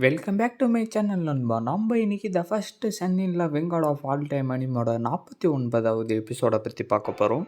Welcome back to my channel நண்பா. நம்ம இன்னைக்கு the first son in law vanguard of all time அனிமோட 49வது எபிசோட பற்றி பார்க்க போகிறோம்.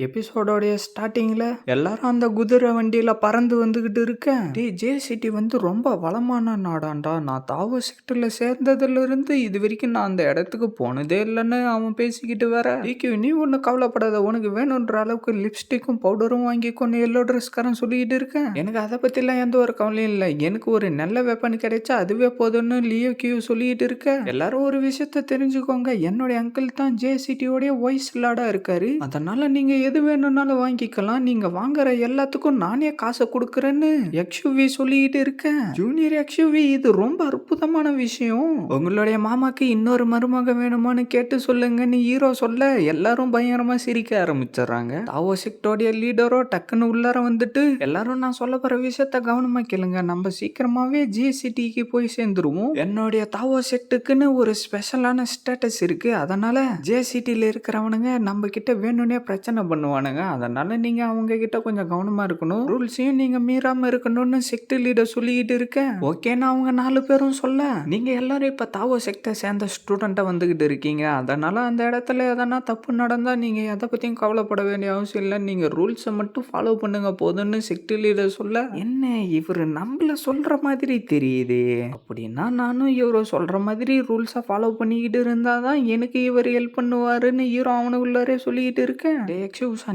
எபிசோடோடைய ஸ்டார்டிங்கில் எல்லாரும் அந்த குதிரை வண்டியில் பறந்து வந்துக்கிட்டு இருக்கேன். ஜே சிட்டி வந்து ரொம்ப வளமான நாடாண்டா. நான் தாவோ செக்டரில் சேர்ந்ததுலேருந்து இது வரைக்கும் நான் அந்த இடத்துக்கு போனதே இல்லைன்னு அவன் பேசிக்கிட்டு வர. நீ ஒன்றும் கவலைப்படாத, உனக்கு வேணுன்ற அளவுக்கு லிப்ஸ்டிக்கும் பவுடரும் வாங்கிக்கொண்டு எல்லோ ட்ரெஸ்காரன் சொல்லிக்கிட்டு இருக்கேன். எனக்கு அதை பற்றிலாம் எந்த ஒரு கவலையும் இல்லை. எனக்கு ஒரு நல்ல வெப்பன் கிடைச்சா அதுவே போதும்னு லியோ கியூ சொல்லிக்கிட்டு இருக்கேன். எல்லாரும் ஒரு விஷயத்த தெரிஞ்சுக்கோங்க, என்னுடைய அங்கிள் தான் ஜே சிட்டியோடைய வாய்ஸ் லாடா இருக்காரு. அதனால நீங்க எது வேணும்னாலும் வாங்கிக்கலாம். நீங்க வாங்குற எல்லாத்துக்கும் நானே காசை கொடுக்கறேன்னு எக்ஸ்யூவி சொல்லிட்டு இருக்கேன். ஜூனியர் எக்ஸ்யூவி, இது ரொம்ப அற்புதமான விஷயம். உங்களுடைய மாமாக்கு இன்னொரு மருமக வேணுமான்னு கேட்டு சொல்லுங்கன்னு ஹீரோ சொல்ல எல்லாரும் பயங்கரமா சிரிக்க ஆரம்பிச்சிடுறாங்க. தாவோ செக்டோடைய லீடரோ டக்குன்னு உள்ளார வந்துட்டு, எல்லாரும் நான் சொல்ல போற விஷயத்த கவனமா கேளுங்க. நம்ம சீக்கிரமாவே ஜி சிட்டிக்கு போய் சேர்ந்துருவோம். என்னுடைய தாவோ செட்டுக்குன்னு ஒரு ஸ்பெஷலான ஸ்டேட்டஸ் இருக்கு. அதனால ஜே சிட்டில இருக்கிறவனுங்க நம்ம கிட்ட வேணும்னே பிரச்சனை பண்ணுவானுங்க. அதனால நீங்க அவங்க கிட்ட கொஞ்சம் கவனமா இருக்கணும். ரூல்ஸையும் நீங்க மீறாம இருக்கணும்னு செக்டர் லீடர் சொல்லிட்டு இருக்கேன். ஓகேன்னு அவங்க 4 பேரும் சொல்ல, நீங்க எல்லாரும் இப்ப தாவோ செக்டர் சேர்ந்த ஸ்டூடெண்டா வந்துகிட்டு இருக்கீங்க. அதனால அந்த இடத்துல எதனா தப்பு நடந்தா நீங்க எதை பத்தியும் கவலைப்பட வேண்டிய அவசியம் இல்லை. நீங்க ரூல்ஸை மட்டும் ஃபாலோ பண்ணுங்க போதும்னு செக்டர் லீடர் சொல்ல, என்ன இவரு நம்மள சொல்ற மாதிரி தெரியுது. அப்படின்னா நானும் இவரு சொல்ற மாதிரி ரூல்ஸை ஃபாலோ பண்ணிக்கிட்டு இருந்தாதான் எனக்கு இவர் ஹெல்ப் பண்ணுவாருன்னு ஹீரோ அவனுக்குள்ளாரே சொல்லிக்கிட்டு இருக்கேன்.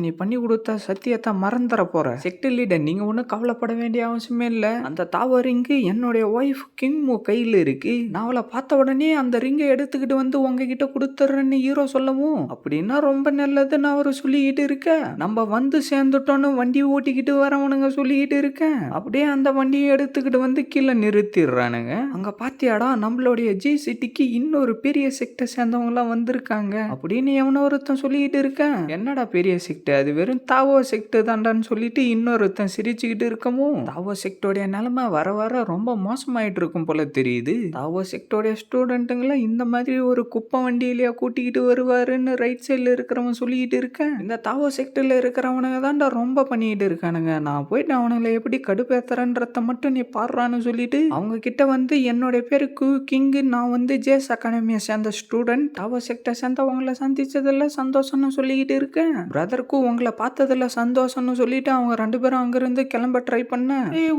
நீ பண்ணி கொடுத்த சத்தியத்தை மறந்துற போற. செக்டர் லீடர், நீங்க ஒன்றும் கவலைப்பட வேண்டிய அவசியமே இல்லை. அந்த தாவர் ரிங்கு என்னுடைய ஒய்ஃப் கிங்மோ கையில் இருக்கு. நான் அவளை பார்த்த உடனே அந்த ரிங்கை எடுத்துக்கிட்டு வந்து உங்ககிட்ட கொடுத்துறேன்னு ஹீரோ சொல்லவும், அப்படின்னா ரொம்ப நல்லதுன்னு அவரு சொல்லிக்கிட்டு இருக்க. நம்ம வந்து சேர்ந்துட்டோன்னு வண்டி ஓட்டிக்கிட்டு வரவனுங்க சொல்லிக்கிட்டு இருக்கேன். அப்படியே அந்த வண்டியை எடுத்துக்கிட்டு வந்து கீழே நிறுத்திடுறானுங்க. அங்க பாத்தியாடா, நம்மளுடைய ஜி சிட்டிக்கு இன்னொரு பெரிய செக்டர் சேர்ந்தவங்க எல்லாம் வந்திருக்காங்க அப்படின்னு எவனோ ஒருத்தன் சொல்லிக்கிட்டு இருக்கேன். என்னடா பெரிய செக்ட், அது வெறும் தாவோ செக்ட் தாண்டான்னு சொல்லிட்டு இன்னொருத்தன் சிரிச்சுக்கிட்டு இருக்கவும், தாவோ செக்டோடைய நிலைமை வர வர ரொம்ப மோசமாயிட்டு இருக்கும் போல தெரியுது. தாவோ செக்டோடைய ஸ்டூடெண்ட்டுங்களை இந்த மாதிரி ஒரு குப்பை வண்டியிலேயே கூட்டிக்கிட்டு வருவாருன்னு ரைட் சைடில் இருக்கிறவன் சொல்லிக்கிட்டு இருக்கேன். இந்த தாவோ செக்டர்ல இருக்கிறவனுங்க தான்டா ரொம்ப பண்ணிக்கிட்டு இருக்கானுங்க. நான் போயிட்டு அவனுங்களை எப்படி கடுப்பேத்துறன்றத மட்டும் நீ பாடுறான்னு சொல்லிட்டு அவங்க கிட்ட வந்து, என்னுடைய பேரு கிங், நான் வந்து ஜேஸ் அகாடமியை சேர்ந்த ஸ்டூடெண்ட், தாவோ செக்டர் சேர்ந்தவங்களை சந்திச்சதில்ல சந்தோஷம்னு சொல்லிக்கிட்டு இருக்கேன். பிரதருக்கும் உங்களை பார்த்ததுல சந்தோஷம்னு சொல்லிட்டு அவங்க 2 பேரும் அங்கிருந்து கிளம்ப ட்ரை பண்ண,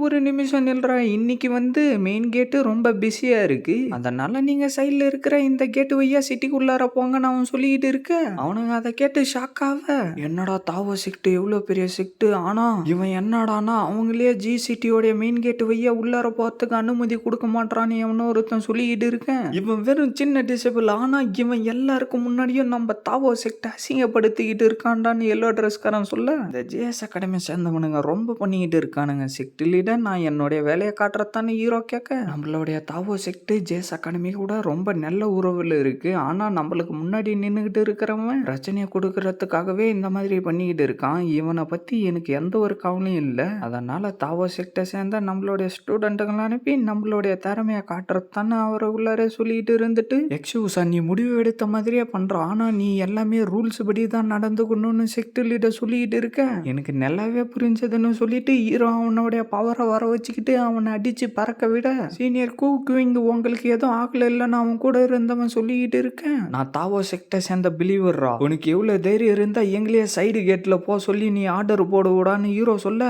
ஒரு நிமிஷம் நில்றா, இன்னைக்கு வந்து மெயின் கேட்டு ரொம்ப பிஸியா இருக்கு. அதனால நீங்க சைட்ல இருக்கிற இந்த கேட்டு வழியா சிட்டிக்குள்ளார போங்கன்னு அவன் சொல்லிட்டு இருக்க. அவனுங்க அதை கேட்டு ஷாக் ஆக, என்னடா தாவோ செக்ட் எவ்வளவு பெரிய செக்ட், ஆனா இவன் என்னடானா அவங்களே ஜி சிட்டியோட மெயின் கேட்டு வழியா உள்ளார போறதுக்கு அனுமதி கொடுக்க மாட்டான்னு எவனோ ஒருத்தன் சொல்லிட்டு இருக்கேன். இவன் வெறும் சின்ன டிசபிள், ஆனா இவன் எல்லாருக்கும் முன்னாடியும் நம்ம தாவோ செக்ட் அசிங்கப்படுத்திக்கிட்டு இருக்கான்டான்னு எல்லோ ட்ரெஸ்காரன் சொல்ல, இந்த ஜேஎஸ் அகாடமி சேர்ந்தவனுங்க ரொம்ப பண்ணிக்கிட்டு இருக்கானுங்க. செக்ட் லீடர், நான் என்னுடைய வேலையை காட்டுறதான்னு ஹீரோ கேட்க, நம்மளுடைய தாவோ செக்ட் ஜேஎஸ் அகாடமி கூட ரொம்ப நல்ல உறவில் இருக்கு. ஆனா நம்மளுக்கு முன்னாடி நின்றுகிட்டு இருக்கிறவன் பிரச்சனையை கொடுக்கறதுக்காகவே இந்த மாதிரி பண்ணிக்கிட்டு இருக்கான். இவனை பத்தி எனக்கு எந்த ஒரு கவலையும் இல்லை. அதனால தாவோ செக்டை சேர்ந்த நம்மளுடைய ஸ்டூடெண்ட்டுகளை அனுப்பி நம்மளுடைய திறமையை காட்டுறதான்னு அவரை உள்ளாரே சொல்லிட்டு இருந்துட்டு, எக்ஸ்கியூஸா, நீ முடிவு எடுத்த மாதிரியே பண்றான். ஆனா நீ எல்லாமே ரூல்ஸ் படி தான் நடந்துக்கணும்னு செக்டர் லீடர் சொல்லிட்டு இருக்க. எனக்கு நல்லாவே புரிஞ்சதுன்னு சொல்லிட்டு ஹீரோ அவனுடைய பவரை வர வச்சுக்கிட்டு அவனை அடிச்சு பறக்க விட, சீனியர் கூக்குவிங்க, உங்களுக்கு எதுவும் ஆகல இல்லைன்னு அவன் கூட இருந்தவன் சொல்லிக்கிட்டு இருக்கேன். நான் தாவோ செக்டர் சேர்ந்த பிலீவர்ரா, உனக்கு எவ்வளவு தைரியம் இருந்தா எங்களையே சைடு கேட்ல போ சொல்லி நீ ஆர்டர் போடுவான்னு ஹீரோ சொல்ல,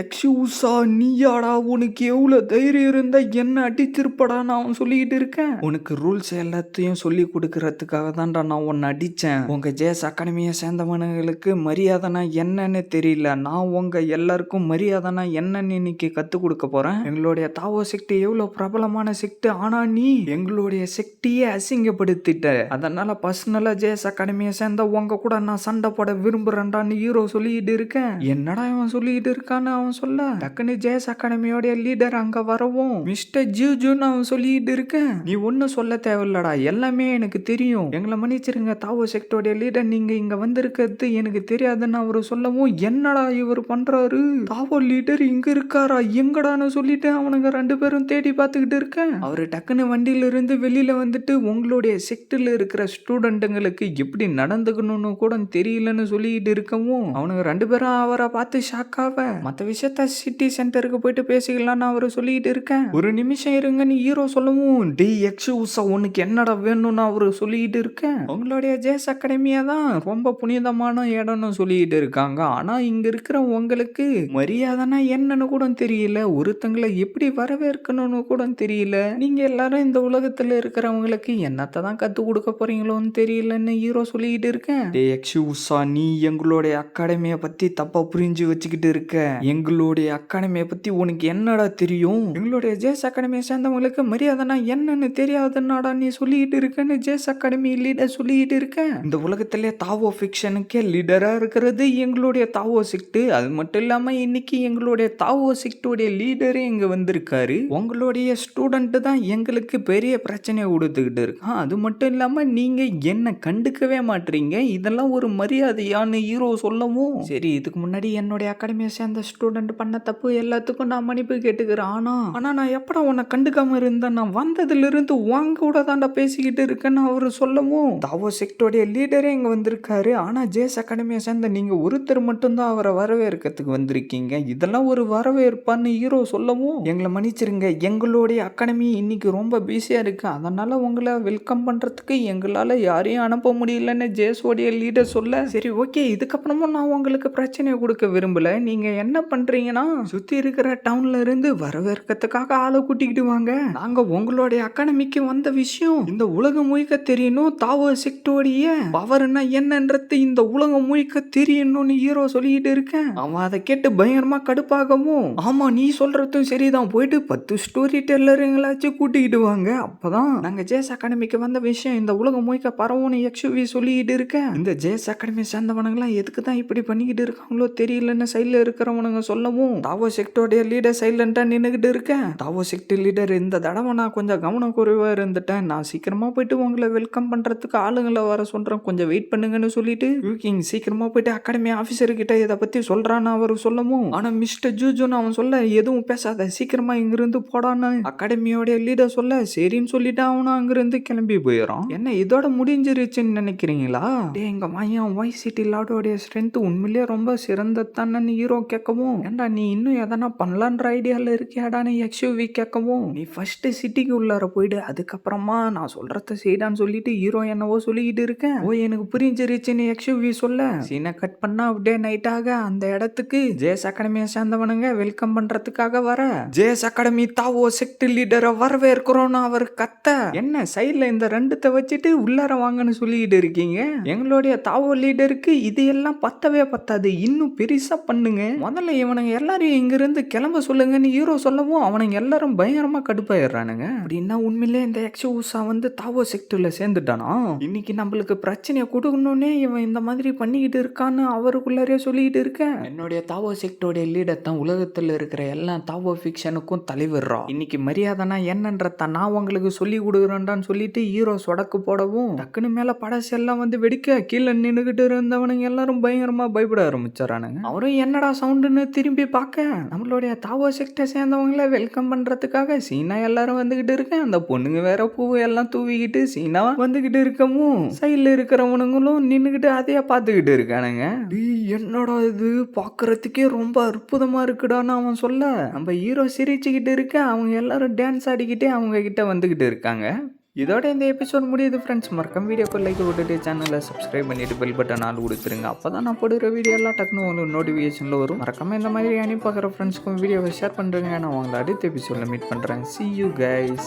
எக்ஸ்கியூஸா, நீயாடா, உனக்கு எவ்வளவு தைரியம் இருந்தா என்ன அடிச்சிருப்படான்னு அவன் சொல்லிக்கிட்டு இருக்கேன். உனக்கு ரூல்ஸ் எல்லாத்தையும் சொல்லி கொடுக்கறதுக்காக தான்டா நான் உன்னை அடிச்சேன். உங்க ஜேஎஸ் அகாடமியை சேர்ந்தவனுங்களுக்கு மரியாதைனா என்னன்னு தெரியல. நான் உங்க எல்லாருக்கும் மரியாதைனா என்னன்னு இன்னைக்கு கத்துக் கொடுக்க போறேன். எங்களுடைய தாவோ செக்ட் எவ்வளவு பிரபலமான செக்ட், ஆனா நீ எங்களுடைய செக்டியே அசிங்கப்படுத்திட்ட. அதனால பர்சனலா ஜேஎஸ் அகாடமியை சேர்ந்த உங்க கூட நான் சண்டை போட விரும்புறேன்டான்னு ஹீரோ சொல்லிட்டு இருக்கேன். என்னடா இவன் சொல்லிட்டு இருக்கான்னு அவன் சொல்ல, டக்குன்னு ஜேஎஸ் அகாடமியோட லீடர் அங்க வரவும், மிஸ்டர் ஜூஜுன்னு அவன் சொல்லிட்டு இருக்கேன். நீ ஒன்னும் சொல்ல தேவையில்லடா, எல்லாமே எனக்கு தெரியும். எங்களை மன்னிச்சிருங்க தாவோ செக்டோட லீடர், நீங்க இங்க வந்திருக்கிறது எனக்கு தெரியாதுன்னு அவரு சொல்லவும், என்னடா இவர் பண்றாரு, தாவோ லீடர் இங்க இருக்காரா, எங்கடான்னு சொல்லிட்டு அவனுங்க 2 பேரும் தேடி பார்த்துக்கிட்டு இருக்கேன். அவரு டக்குன்னு வண்டியில இருந்து வெளியில வந்துட்டு, உங்களுடைய செக்டர்ல இருக்கிற ஸ்டூடெண்ட்டுங்களுக்கு எப்படி நடந்துக்கணும்னு கூட தெரியலன்னு சொல்லிட்டு இருக்கவும், அவனுங்க 2 பேரும் அவரை பார்த்து ஷாக் ஆவ, மத்த விஷயத்த சிட்டி சென்டருக்கு போயிட்டு பேசிக்கலாம்னு அவரு சொல்லிட்டு இருக்கேன். ஒரு நிமிஷம் இருங்கன்னு ஹீரோ சொல்லவும், டேய் எக்ஸூசா உனக்கு என்னடா வேணும்னு அவரு சொல்லிட்டு இருக்கேன். உங்களுடைய ஜேஸ் அகாடமியா தான் ரொம்ப புனிதமான இடம்னு சொல்லிட்டு இருக்காங்க. ஆனா இங்க இருக்கிற உங்களுக்கு மரியாதைனா என்னன்னு கூட தெரியல, ஒருத்தங்களை எப்படி வரவேற்கணும்னு கூட தெரியல. நீங்க எல்லாரும் இந்த உலகத்துல இருக்கிறவங்களுக்கு என்னத்தை தான் கத்து கொடுக்க போறீங்களோன்னு தெரியலன்னு ஹீரோ சொல்லிட்டு இருக்கேன். டேய் எக்ஸூசா, நீ எங்களுடைய அகாடமியை பத்தி தப்பா புரிஞ்சு வச்சுக்கிட்டு இருக்க. எங்களுடைய அகாடமியை பத்தி உனக்கு என்னடா தெரியும்? எங்களுடைய ஜேஸ் அகாடமியை சேர்ந்தவங்களுக்கு மரியாதைனா என்னன்னு தெரியாதுன்னாடா நீ சொல்லிட்டு இருக்கேன்னு ஜேஸ் அகாடமி லீடர் சொல்லிட்டு இருக்கேன். இந்த உலகத்திலே தாவோ ஃபிக்ஷனுக்கே லீடரா இருக்கிறது எங்களுடைய தாவோ செக்ட். அது மட்டும் இல்லாம இன்னைக்கு எங்களுடைய தாவோ செக்டோடைய லீடரே இங்க வந்திருக்காரு. உங்களுடைய ஸ்டூடெண்ட் தான் எங்களுக்கு பெரிய பிரச்சனையை கொடுத்துக்கிட்டு இருக்கான். அது மட்டும் இல்லாம நீங்க என்ன கண்டுக்கவே மாட்டீங்க. இதெல்லாம் ஒரு மரியாதையான்னு ஹீரோ சொல்லவும், சரி இதுக்கு முன்னாடி என்னுடைய அகாடமியை சேர்ந்த ஸ்டூடெண்ட் பண்ண தப்பு எல்லாத்துக்கும் நான் மன்னிப்பு கேட்டுக்கிறேன். ஆனா நான் எப்படா உன்னை கண்டுக்காம இருந்தேன், நான் வந்ததுல இருந்து வாங்க கூட தாண்டா பேசிக்கிட்டு இருக்கேன்னு அவரு சொல்லவும், தாவோ செக்டோடைய லீடரே இங்க வந்திருக்காரு. ஆனா ஜேஸ் அகாடமியை சேர்ந்த நீங்க ஒருத்தர் மட்டும்தான் அவரை வரவேற்கிறதுக்கு வந்திருக்கீங்க. இதெல்லாம் ஒரு வரவேற்பான்னு ஹீரோ சொல்லவும், எங்களை மன்னிச்சிருங்க, எங்களுடைய அகாடமி இன்னைக்கு ரொம்ப பிஸியா இருக்கு, அதனால உங்களை வெல்கம் பண்றதுக்கு எங்களால யாரையும் அனுப்ப முடியலன்னு ஜேஸோடைய லீடர் சொல்ல, சரி ஓகே, இதுக்கப்புறமும் நான் உங்களுக்கு பிரச்சனையை கொடுக்க விரும்பல. நீங்க என்ன பண்றீங்கன்னா, சுத்தி இருக்கிற டவுன்ல இருந்து வரவேற்கிறதுக்காக ஆளை கூட்டிக்கிட்டு வாங்க. நாங்க உங்களுடைய அகாடமிக்கு வந்த விஷயம் இந்த உலகம் முழுக்க தெரியணும். தாவோ செக்டோடைய பவர்னா என்னன்றது இந்த உலகம் முழுக்க தெரியணும்னு ஹீரோ சொல்லிட்டு இருக்கேன். அவன் அதை கேட்டு பயங்கரமா கடுப்பாகவும், ஆமா நீ சொல்றதும் சரிதான், போயிட்டு 10 ஸ்டோரி டெல்லருங்களாச்சும் கூட்டிக்கிட்டு வாங்க, அப்பதான் நாங்க ஜேஸ் அகாடமிக்கு வந்த விஷயம் இந்த உலகம் முழுக்க பரவும்னு எக்ஸ்யூவி சொல்லிட்டு இருக்கேன். இந்த ஜேஸ் அகாடமி சேர்ந்தவனுங்களாம் எதுக்கு தான் இப்படி பண்ணிக்கிட்டு இருக்காங்களோ தெரியலன்னு சைட்ல இருக்கிறவனுங்க சொல்லவும், தாவோ செக்டோடைய லீடர் சைலண்டா நின்னுகிட்டு இருக்கேன். தாவோ செக்ட் லீடர், இந்த தடவை நான் கொஞ்சம் கவனம் குறைவா இருந்துட்டேன், நான் சீக்கிரமா போயிட்டு உங்களை வெல்கம் பண்றதுக்கு ஆளுங்களை வர சொல்றேன், கொஞ்சம் வெயிட் பண்ணுங்கன்னு சொல்லிட்டு யூகிங் சீக்கிரமா போயிட்டு அகாடமி ஆபீசர் கிட்ட இதை பத்தி சொல்றான்னு அவர் சொல்லவும், ஆனா மிஸ்டர் ஜூஜுன்னு அவன் சொல்ல, எதுவும் பேசாத சீக்கிரமா இங்கிருந்து போடான்னு அகாடமியோட லீடர் சொல்ல, சரின்னு சொல்லிட்டு அவனும் அங்கிருந்து கிளம்பி போயிடறான். என்ன இதோட முடிஞ்சிருச்சுன்னு நினைக்கிறீங்களா? எங்க மையம் ஒய் சிட்டி லார்டோடைய ஸ்ட்ரென்த் உண்மையிலேயே ரொம்ப சிறந்ததானு ஹீரோ கேட்கவும், ஏண்டா நீ இன்னும் எதனா பண்ணலான்ற ஐடியால இருக்கியாடான்னு எக்ஸ்யூவி கேட்கவும், நீ ஃபர்ஸ்ட் சிட்டிக்கு உள்ளார போயிடு, அதுக்கப்புறமா நான் சொல்றத செய்டான்னு சொல்லிட்டு ஹீரோ என்னவோ சொல்லிக்கிட்டு இருக்கேன். ஓ எனக்கு புரிஞ்சிருச்சுன்னு எக்ஸ்யூவி சொல்ல, சீனை கட் பண்ணா அப்படியே நைட்டாக அந்த இடத்துக்கு ஜேஸ் அகாடமியை சேர்ந்தவனுங்க வெல்கம் பண்றதுக்காக வர, ஜேஸ் அகாடமி தாவோ செக்ட் லீடரை வரவேற்கிறோம்னு அவர் கத்த, என்ன சைட்ல இந்த 2த்தை வச்சுட்டு உள்ளார வாங்கன்னு சொல்லிட்டு இருக்கீங்க, எங்களுடைய தாவோ லீடருக்கு இது எல்லாம் பத்தவே பத்தாது, இன்னும் பெருசா பண்ணுங்க, முதல்ல இவனுங்க எல்லாரையும் இங்கிருந்து கிளம்ப சொல்லுங்கன்னு ஹீரோ சொல்லவும், அவனுங்க எல்லாரும் பயங்கரமா கடுப்பாயிடுறானுங்க. அப்படின்னா உண்மையிலே இந்த எக்ஸூசா வந்து தாவோ செக்டர்ல சேர்ந்துட்டானா, இன்னைக்கு நம்மளுக்கு பிரச்சனையை கொடுக்கணும்னே இவன் இந்த மாதிரி பண்ணிக்கிட்டு இருக்கான்னு அவருக்குள்ளாரே சொல்லிட்டு இருக்கேன். என்னுடைய தாவோ செக்டோடைய லீடர் தான் உலகத்துல இருக்கிற எல்லா தாவோ ஃபிக்ஷனுக்கும் தலைவர்ரா, இன்னைக்கு மரியாதைனா என்னன்றத நான் உங்களுக்கு சொல்லி கொடுக்குறேன்டான்னு சொல்லிட்டு ஹீரோ சொடக்கு போடவும், டக்குன்னு மேல படசு எல்லாம் வந்து வெடிக்க கீழே நின்னுகிட்டு இருந்தவனுங்க எல்லாரும் பயங்கரமா பயப்பட ஆரம்பிச்சாரானுங்க. அவரும் என்னடா சவுண்டுன்னு திரும்பி பார்க்க, நம்மளுடைய தாவோ செக்டை சேர்ந்தவங்கள வெல்கம் பண்றதுக்காக சீனா எல்லாரும் வந்துகிட்டு இருக்கேன். அந்த பொண்ணுங்க வேற பூவை எல்லாம் தூவிக்கிட்டு சீனா வந்துகிட்டு இருக்கவும், சைட்ல இருக்கிறவனுங்களும் நின்னுகிட்டு அதையா பார்த்துக்கிட்டு இருக்கானுங்க. என்னடா இது பாக்குறதுக்கே ரொம்ப அற்புதமா இருக்குடான்னு அவன் சொல்ல, நம்ம ஹீரோ சிரிச்சுக்கிட்டு இருக்க, அவங்க எல்லாரும் டான்ஸ் ஆடிக்கிட்டே அவங்க கிட்ட வந்துகிட்டு இருக்காங்க. இதோட இந்த எபிசோட் முடியுது ஃப்ரெண்ட்ஸ். மறக்காம வீடியோக்கு லைக் விட்டுட்டு சேனலை சப்ஸ்கிரைப் பண்ணிட்டு பெல் பட்டன் ஆல் கொடுத்துருங்க. அப்பதான் நான் போடுற வீடியோ எல்லாம் டக்குன்னு உங்களுக்கு நோட்டிஃபிகேஷன்ல வரும். மறக்காம இந்த மாதிரி அனுப்பி பார்க்குற ஃப்ரெண்ட்ஸ்க்கும் வீடியோவை ஷேர் பண்ணுறேங்க. நான் உங்களை அடுத்த எபிசோட்ல மீட் பண்ணுறேன். See you guys.